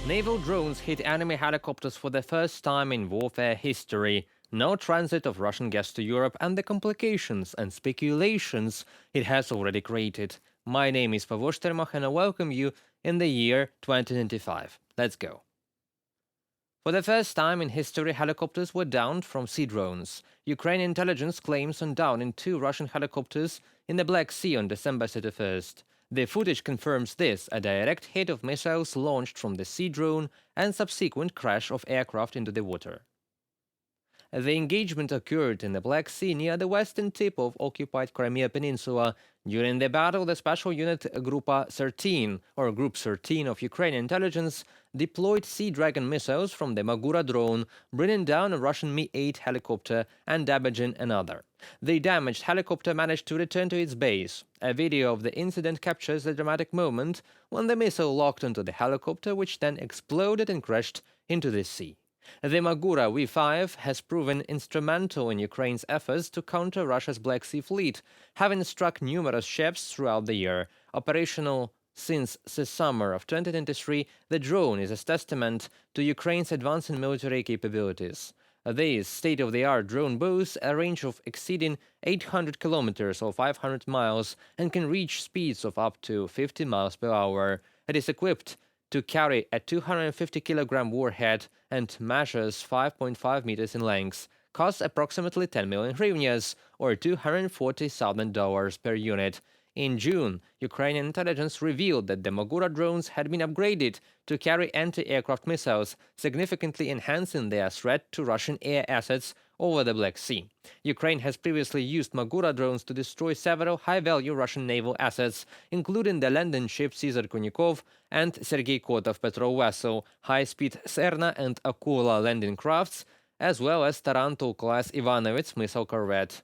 Naval drones hit enemy helicopters for the first time in warfare history. No transit of Russian gas to Europe and the complications and speculations it has already created. My name is Pavos Termach and I welcome you in the year 2025. Let's go. For the first time in history, helicopters were downed from sea drones. Ukrainian intelligence claims on downing 2 Russian helicopters in the Black Sea on December 31st. The footage confirms this, a direct hit of missiles launched from the sea drone and subsequent crash of aircraft into the water. The engagement occurred in the Black Sea near the western tip of occupied Crimea Peninsula. During the battle, the special unit Grupa 13, or Group 13 of Ukrainian intelligence, deployed Sea Dragon missiles from the Magura drone, bringing down a Russian Mi-8 helicopter and damaging another. The damaged helicopter managed to return to its base. A video of the incident captures the dramatic moment when the missile locked onto the helicopter, which then exploded and crashed into the sea. The Magura V5 has proven instrumental in Ukraine's efforts to counter Russia's Black Sea fleet, having struck numerous ships throughout the year. Operational since the summer of 2023, the drone is a testament to Ukraine's advancing military capabilities. This state-of-the-art drone boasts a range of exceeding 800 kilometers or 500 miles and can reach speeds of up to 50 miles per hour. It is equipped to carry a 250-kilogram warhead and measures 5.5 meters in length, costs approximately 10 million hryvnias, or $240,000 per unit. In June, Ukrainian intelligence revealed that the Magura drones had been upgraded to carry anti-aircraft missiles, significantly enhancing their threat to Russian air assets over the Black Sea. Ukraine has previously used Magura drones to destroy several high-value Russian naval assets, including the landing ship Caesar Kunikov and Sergei Kotov patrol vessel, high-speed Serna and Akula landing crafts, as well as Tarantul-class Ivanovets missile corvette.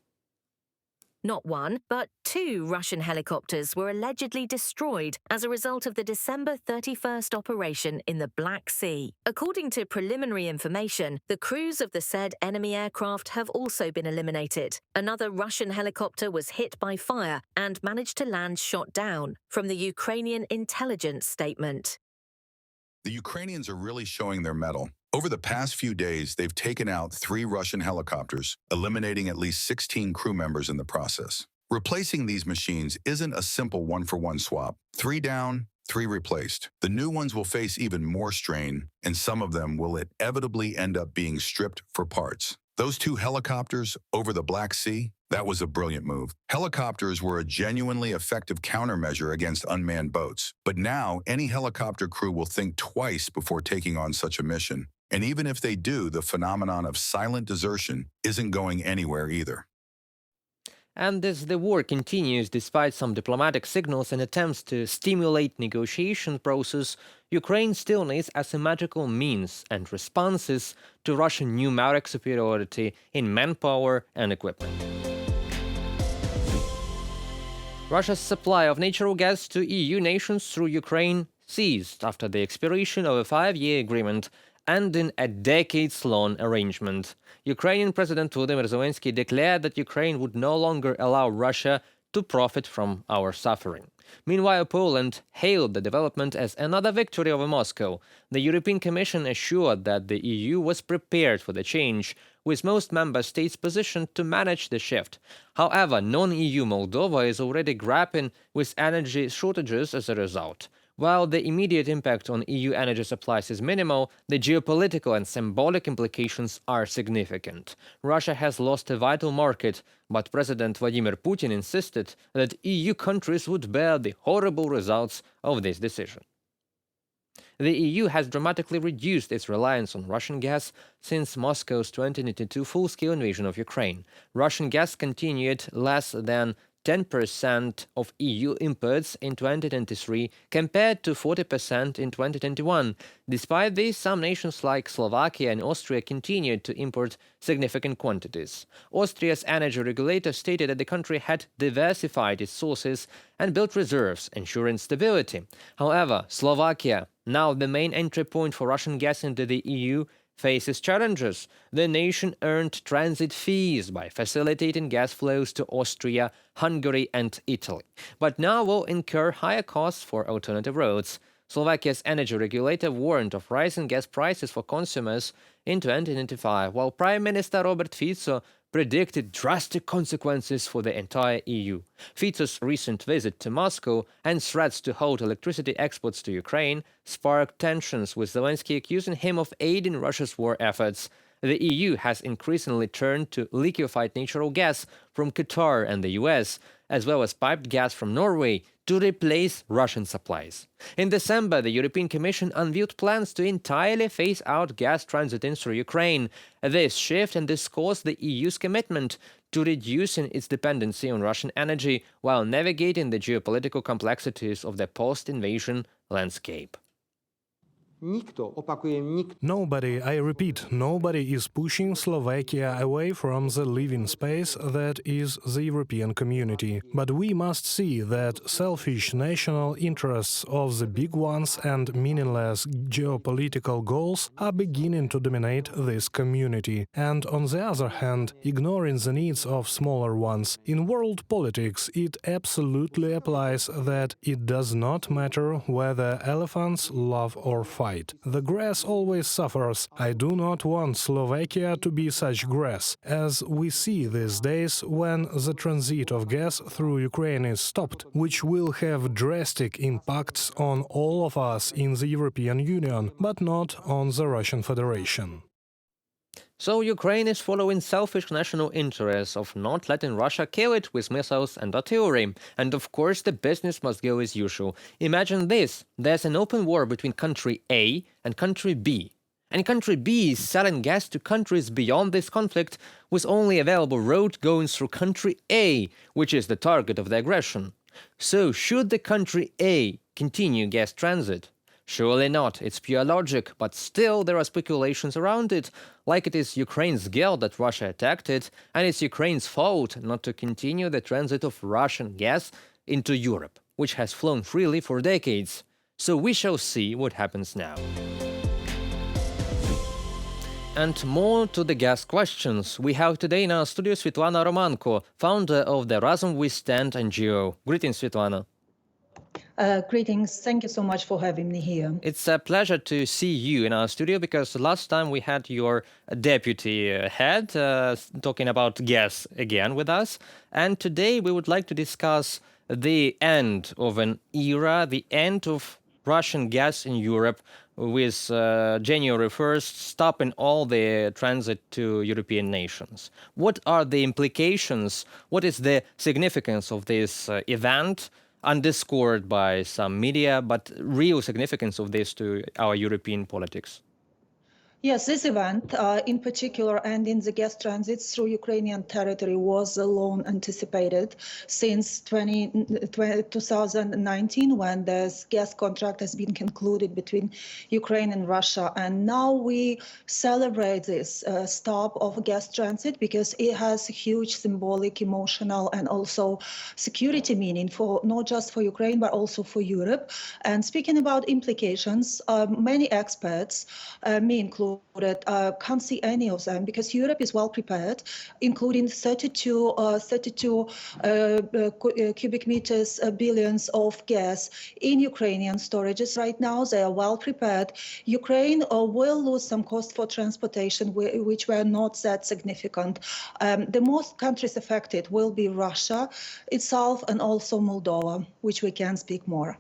Not one, but 2 Russian helicopters were allegedly destroyed as a result of the December 31st operation in the Black Sea. According to preliminary information, the crews of the said enemy aircraft have also been eliminated. Another Russian helicopter was hit by fire and managed to land shot down, from the Ukrainian intelligence statement. The Ukrainians are really showing their mettle. Over the past few days, they've taken out 3 Russian helicopters, eliminating at least 16 crew members in the process. Replacing these machines isn't a simple one-for-one swap. 3 down, 3 replaced. The new ones will face even more strain, and some of them will inevitably end up being stripped for parts. Those 2 helicopters over the Black Sea, that was a brilliant move. Helicopters were a genuinely effective countermeasure against unmanned boats. But now, any helicopter crew will think twice before taking on such a mission. And even if they do, the phenomenon of silent desertion isn't going anywhere either. And as the war continues, despite some diplomatic signals and attempts to stimulate negotiation process, Ukraine still needs asymmetrical means and responses to Russian numeric superiority in manpower and equipment. Russia's supply of natural gas to EU nations through Ukraine ceased after the expiration of a 5-year agreement ending a decades-long arrangement. Ukrainian President Volodymyr Zelensky declared that Ukraine would no longer allow Russia to profit from our suffering. Meanwhile, Poland hailed the development as another victory over Moscow. The European Commission assured that the EU was prepared for the change, with most member states positioned to manage the shift. However, non-EU Moldova is already grappling with energy shortages as a result. While the immediate impact on EU energy supplies is minimal, the geopolitical and symbolic implications are significant. Russia has lost a vital market, but President Vladimir Putin insisted that EU countries would bear the horrible results of this decision. The EU has dramatically reduced its reliance on Russian gas since Moscow's 2022 full-scale invasion of Ukraine. Russian gas continued less than 10% of EU imports in 2023 compared to 40% in 2021. Despite this, some nations like Slovakia and Austria continued to import significant quantities. Austria's energy regulator stated that the country had diversified its sources and built reserves, ensuring stability. However, Slovakia, now the main entry point for Russian gas into the EU, faces challenges. The nation earned transit fees by facilitating gas flows to Austria, Hungary and Italy, but now will incur higher costs for alternative routes. Slovakia's energy regulator warned of rising gas prices for consumers in 2025, while Prime Minister Robert Fico predicted drastic consequences for the entire EU. Fico's recent visit to Moscow and threats to halt electricity exports to Ukraine sparked tensions, with Zelensky accusing him of aiding Russia's war efforts. The EU has increasingly turned to liquefied natural gas from Qatar and the US, as well as piped gas from Norway, to replace Russian supplies. In December, the European Commission unveiled plans to entirely phase out gas transiting through Ukraine. This shift underscores the EU's commitment to reducing its dependency on Russian energy while navigating the geopolitical complexities of the post-invasion landscape. Nobody, I repeat, nobody is pushing Slovakia away from the living space that is the European community. But we must see that selfish national interests of the big ones and meaningless geopolitical goals are beginning to dominate this community. And on the other hand, ignoring the needs of smaller ones. In world politics, it absolutely applies that it does not matter whether elephants love or fight. The grass always suffers. I do not want Slovakia to be such grass, as we see these days when the transit of gas through Ukraine is stopped, which will have drastic impacts on all of us in the European Union, but not on the Russian Federation. So Ukraine is following selfish national interests of not letting Russia kill it with missiles and artillery. And of course the business must go as usual. Imagine this: there's an open war between country A and country B. And country B is selling gas to countries beyond this conflict, with only available road going through country A, which is the target of the aggression. So should the country A continue gas transit? Surely not, it's pure logic, but still there are speculations around it, like it is Ukraine's guilt that Russia attacked it, and it's Ukraine's fault not to continue the transit of Russian gas into Europe, which has flown freely for decades. So we shall see what happens now. And more to the gas questions. We have today in our studio Svetlana Romanko, founder of the Razum We Stand NGO. Greetings, Svetlana. Greetings. Thank you so much for having me here. It's a pleasure to see you in our studio, because last time we had your deputy head talking about gas again with us. And today we would like to discuss the end of an era, the end of Russian gas in Europe, with January 1st stopping all the transit to European nations. What are the implications? What is the significance of this event, underscored by some media, but real significance of this to our European politics? Yes, this event, in particular, ending the gas transits through Ukrainian territory, was long anticipated since 2019, when this gas contract has been concluded between Ukraine and Russia. And now we celebrate this stop of gas transit because it has a huge symbolic, emotional, and also security meaning for not just for Ukraine, but also for Europe. And speaking about implications, many experts, me included, can't see any of them, because Europe is well prepared, including 32 cubic meters billions of gas in Ukrainian storages right now. They are well prepared. Ukraine will lose some cost for transportation, which were not that significant. The most countries affected will be Russia itself and also Moldova, which we can speak more.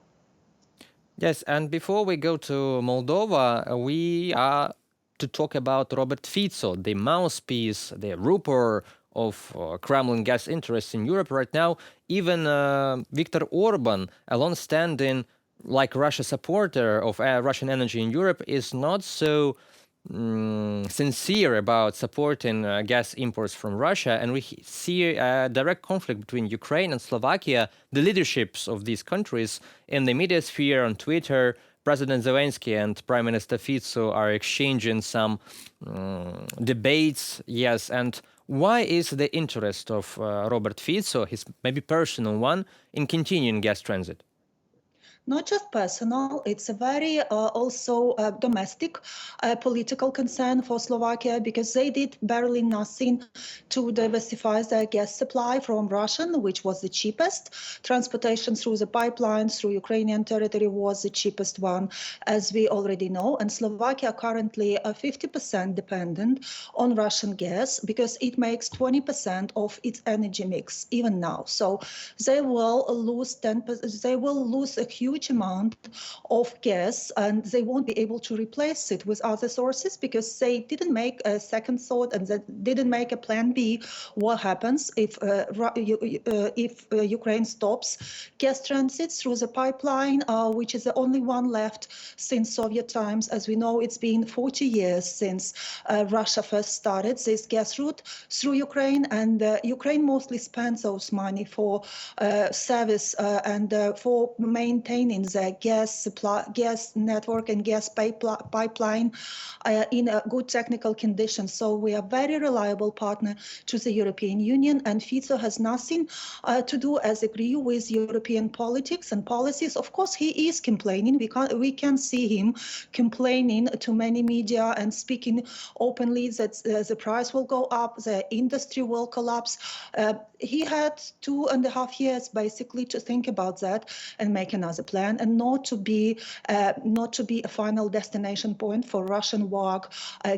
Yes, and before we go to Moldova, we are to talk about Robert Fico, the mouthpiece, the rupert of Kremlin gas interests in Europe right now. Even Viktor Orban, a long-standing, like Russia supporter of Russian energy in Europe, is not so sincere about supporting gas imports from Russia. And we see a direct conflict between Ukraine and Slovakia. The leaderships of these countries in the media sphere, on Twitter, President Zelensky and Prime Minister Fico are exchanging some debates. Yes, and why is the interest of Robert Fico, his maybe personal one, in continuing gas transit? not just personal, it's a very also domestic political concern for Slovakia, because they did barely nothing to diversify their gas supply from Russian, which was the cheapest. Transportation through the pipelines through Ukrainian territory was the cheapest one, as we already know. And Slovakia currently 50% dependent on Russian gas, because it makes 20% of its energy mix even now. So they will lose 10%. They will lose a huge amount of gas, and they won't be able to replace it with other sources, because they didn't make a second thought and they didn't make a plan B. What happens if Ukraine stops gas transit through the pipeline, which is the only one left since Soviet times? As we know, it's been 40 years since Russia first started this gas route through Ukraine, and Ukraine mostly spends those money for service and for maintaining the gas supply, gas network and gas pipeline in a good technical condition. So we are very reliable partner to the European Union, and Fico has nothing to do as agree with European politics and policies. Of course, he is complaining. We can see him complaining to many media and speaking openly that the price will go up, the industry will collapse. He had 2.5 years basically to think about that and make another plan, and not to be a final destination point for Russian WAG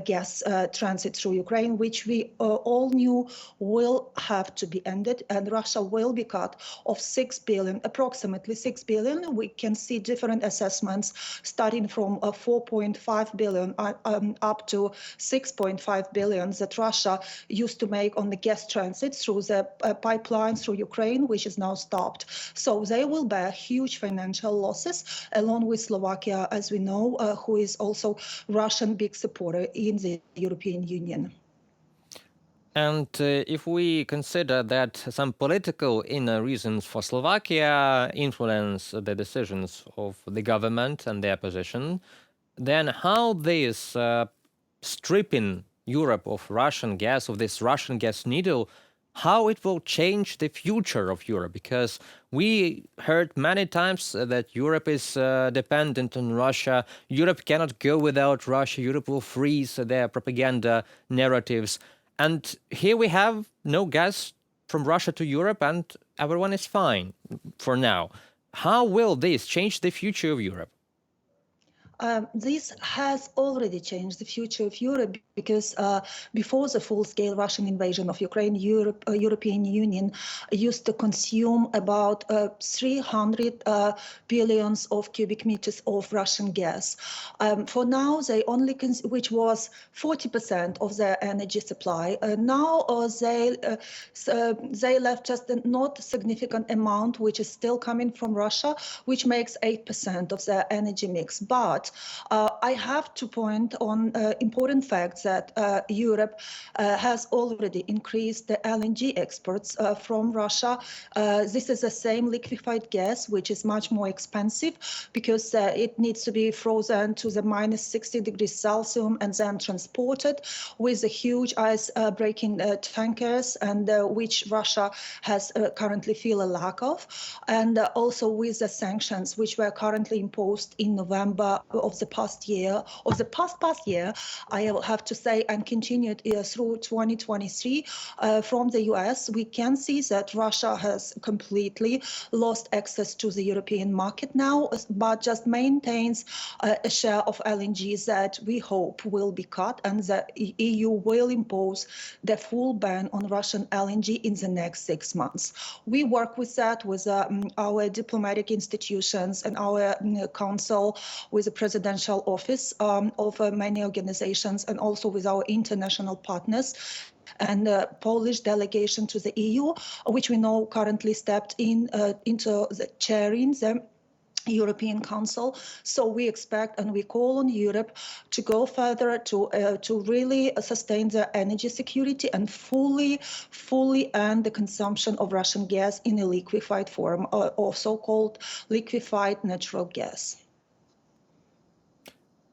gas transit through Ukraine, which we all knew will have to be ended, and Russia will be cut of 6 billion, approximately 6 billion. We can see different assessments starting from 4.5 billion up to 6.5 billion that Russia used to make on the gas transit through the pipelines through Ukraine, which is now stopped. So they will bear huge financial losses, along with Slovakia, as we know, who is also Russian big supporter in the European Union. And if we consider that some political inner reasons for Slovakia influence the decisions of the government and their position, then how this stripping Europe of Russian gas, of this Russian gas needle, how it will change the future of Europe? Because we heard many times that Europe is dependent on Russia. Europe cannot go without Russia. Europe will freeze, their propaganda narratives. And here we have no gas from Russia to Europe, and everyone is fine for now. How will this change the future of Europe? This has already changed the future of Europe, because before the full-scale Russian invasion of Ukraine, European Union used to consume about 300 billions of cubic meters of Russian gas. For now, they only which was 40% of their energy supply. Now they left just a not significant amount, which is still coming from Russia, which makes 8% of their energy mix. But I have to point on important facts that Europe has already increased the LNG exports from Russia. This is the same liquefied gas, which is much more expensive, because it needs to be frozen to the minus 60 degrees Celsius and then transported with the huge ice-breaking tankers, and which Russia has currently feel a lack of, and also with the sanctions which were currently imposed in November of the past year, I will have to say, and continued through 2023 from the US. We can see that Russia has completely lost access to the European market now, but just maintains a share of LNG that we hope will be cut, and the EU will impose the full ban on Russian LNG in the next 6 months. We work with that with our diplomatic institutions and our council, with the presidential office of many organizations, and also with our international partners, and the Polish delegation to the EU, which we know currently stepped into the chairing the European Council. So we expect and we call on Europe to go further to really sustain their energy security and fully end the consumption of Russian gas in a liquefied form, or so-called liquefied natural gas.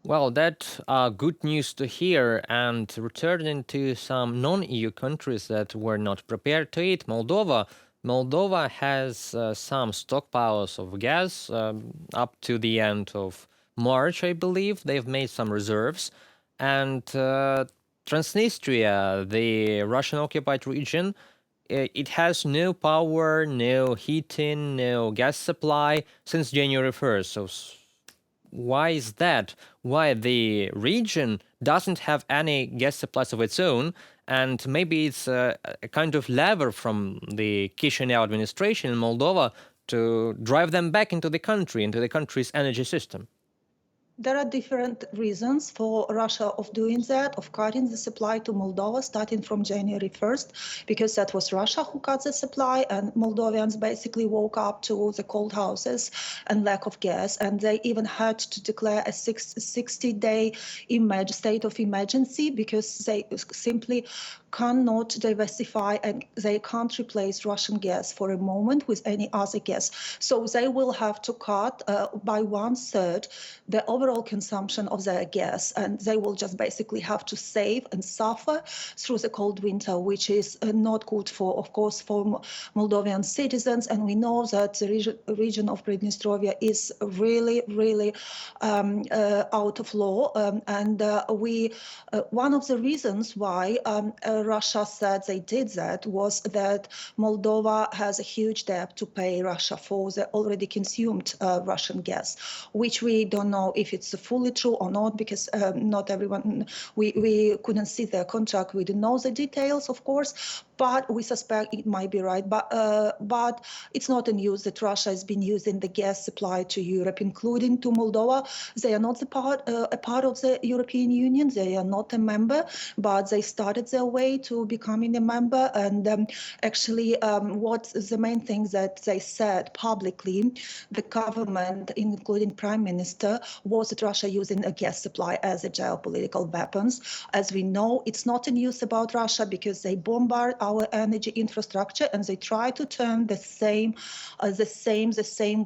Well, that's good news to hear. And returning to some non-EU countries that were not prepared to it, Moldova Moldova has some stockpiles of gas up to the end of March, I believe. They've made some reserves. And Transnistria, the Russian occupied region, it has no power, no heating, no gas supply since January 1st. So why is that? Why the region doesn't have any gas supplies of its own? And maybe it's a kind of lever from the Chisinau administration in Moldova to drive them back into the country's energy system. There are different reasons for Russia of doing that, of cutting the supply to Moldova starting from January 1st, because that was Russia who cut the supply, and Moldovians basically woke up to the cold houses and lack of gas, and they even had to declare a 60-day state of emergency because they simply cannot diversify and they can't replace Russian gas for a moment with any other gas. So they will have to cut by 1/3 the overall consumption of their gas, and they will just basically have to save and suffer through the cold winter, which is not good for, of course, for Moldovan citizens. And we know that the region of Pridnestrovia is really, really out of law. One of the reasons why Russia said they did that was that Moldova has a huge debt to pay Russia for the already consumed Russian gas, which we don't know if it's fully true or not, because not everyone, we couldn't see their contract. We don't know the details, of course, but we suspect it might be right. But it's not a news that Russia has been using the gas supply to Europe, including to Moldova. They are not a part of the European Union. They are not a member, but they started their way to becoming a member. And actually, what the main thing that they said publicly, the government, including Prime Minister, was that Russia using a gas supply as a geopolitical weapons. As we know, it's not a news about Russia because they bombard our energy infrastructure and they try to turn the same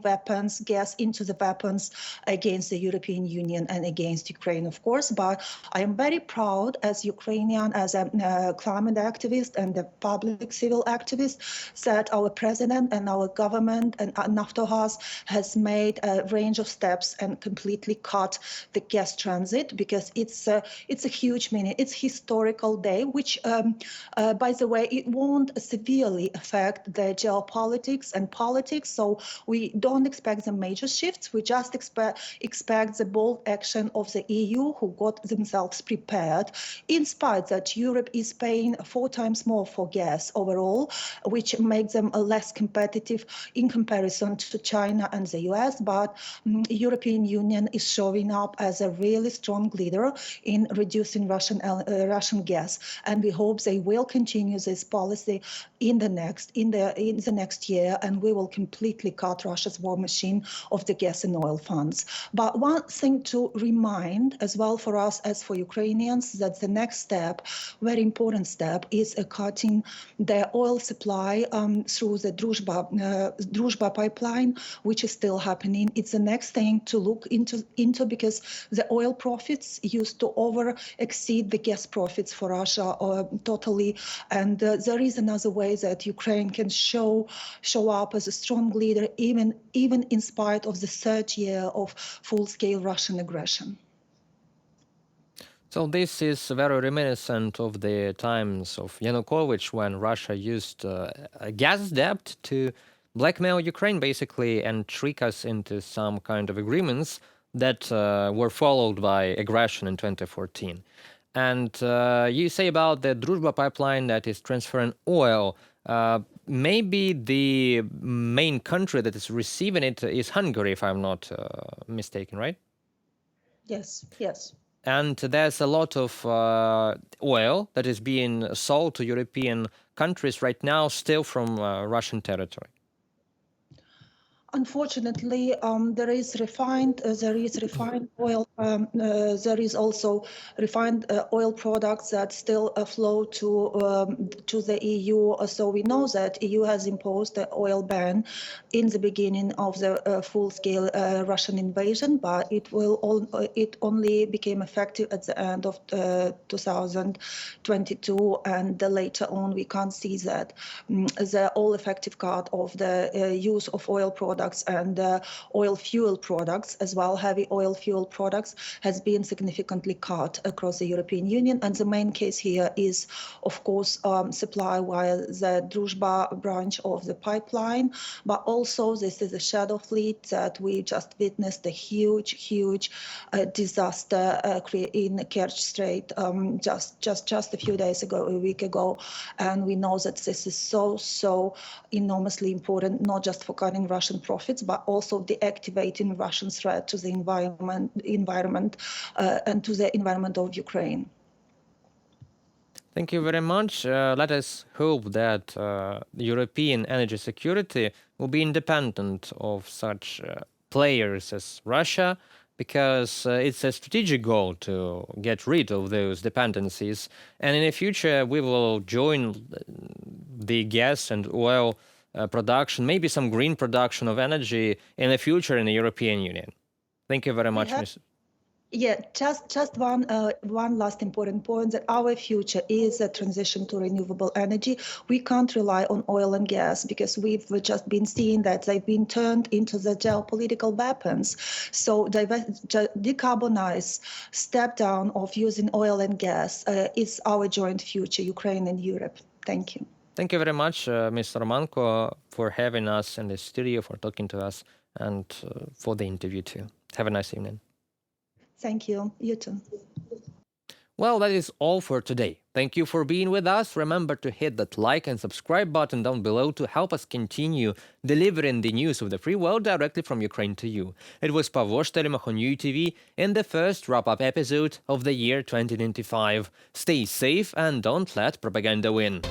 weapons, gas into the weapons against the European Union and against Ukraine, of course. But I am very proud as Ukrainian, as a climate activist and a public civil activist, that our president and our government and Naftogaz has made a range of steps and completely cut the gas transit, because it's a huge meaning. It's historical day, which, by the way, it won't severely affect the geopolitics and politics. So we don't expect the major shifts. We just expect the bold action of the EU, who got themselves prepared, in spite that Europe is paying 4 times more for gas overall, which makes them less competitive in comparison to China and the US. But European Union is showing up as a really strong leader in reducing Russian gas, and we hope they will continue this policy in the next year, and we will completely cut Russia's war machine of the gas and oil funds. But one thing to remind as well for us as for Ukrainians, that the next step, very important step, is cutting the oil supply through the Druzhba pipeline, which is still happening. It's the next thing to look into because the oil profits used to exceed the gas profits for Russia totally. And there is another way that Ukraine can show up as a strong leader, even in spite of the 3rd year of full-scale Russian aggression. So this is very reminiscent of the times of Yanukovych, when Russia used a gas debt to blackmail Ukraine, basically, and trick us into some kind of agreements that were followed by aggression in 2014. And you say about the Druzhba pipeline that is transferring oil. Maybe the main country that is receiving it is Hungary, if I'm not mistaken, right? Yes. And there's a lot of oil that is being sold to European countries right now, still from Russian territory. Unfortunately, there is refined oil. There is also refined oil products that still flow to the EU. So we know that EU has imposed the oil ban in the beginning of the full-scale Russian invasion, but it only became effective at the end of 2022, and later on we can't see that the all-effective cut of the use of oil products and oil fuel products, as well heavy oil fuel products, has been significantly cut across the European Union. And the main case here is, of course, supply via the Druzhba branch of the pipeline, but also this is a shadow fleet that we just witnessed a huge disaster in Kerch Strait just a few days ago, a week ago, and we know that this is so enormously important, not just for cutting Russian profits, but also deactivating Russian threat to the environment and to the environment of Ukraine. Thank you very much. Let us hope that European energy security will be independent of such players as Russia, because it's a strategic goal to get rid of those dependencies. And in the future, we will join the gas and oil production, maybe some green production of energy in the future in the European Union. Thank you very much, Ms. Yeah, just one last important point, that our future is a transition to renewable energy. We can't rely on oil and gas, because we've just been seeing that they've been turned into the geopolitical weapons. So decarbonize, step down of using oil and gas is our joint future, Ukraine and Europe. Thank you. Thank you very much, Mr. Romanko, for having us in the studio, for talking to us, and for the interview too. Have a nice evening. Thank you. You too. Well, that is all for today. Thank you for being with us. Remember to hit that like and subscribe button down below to help us continue delivering the news of the free world directly from Ukraine to you. It was Pavlo Shtelymach on UATV in the first wrap-up episode of the year 2025. Stay safe and don't let propaganda win.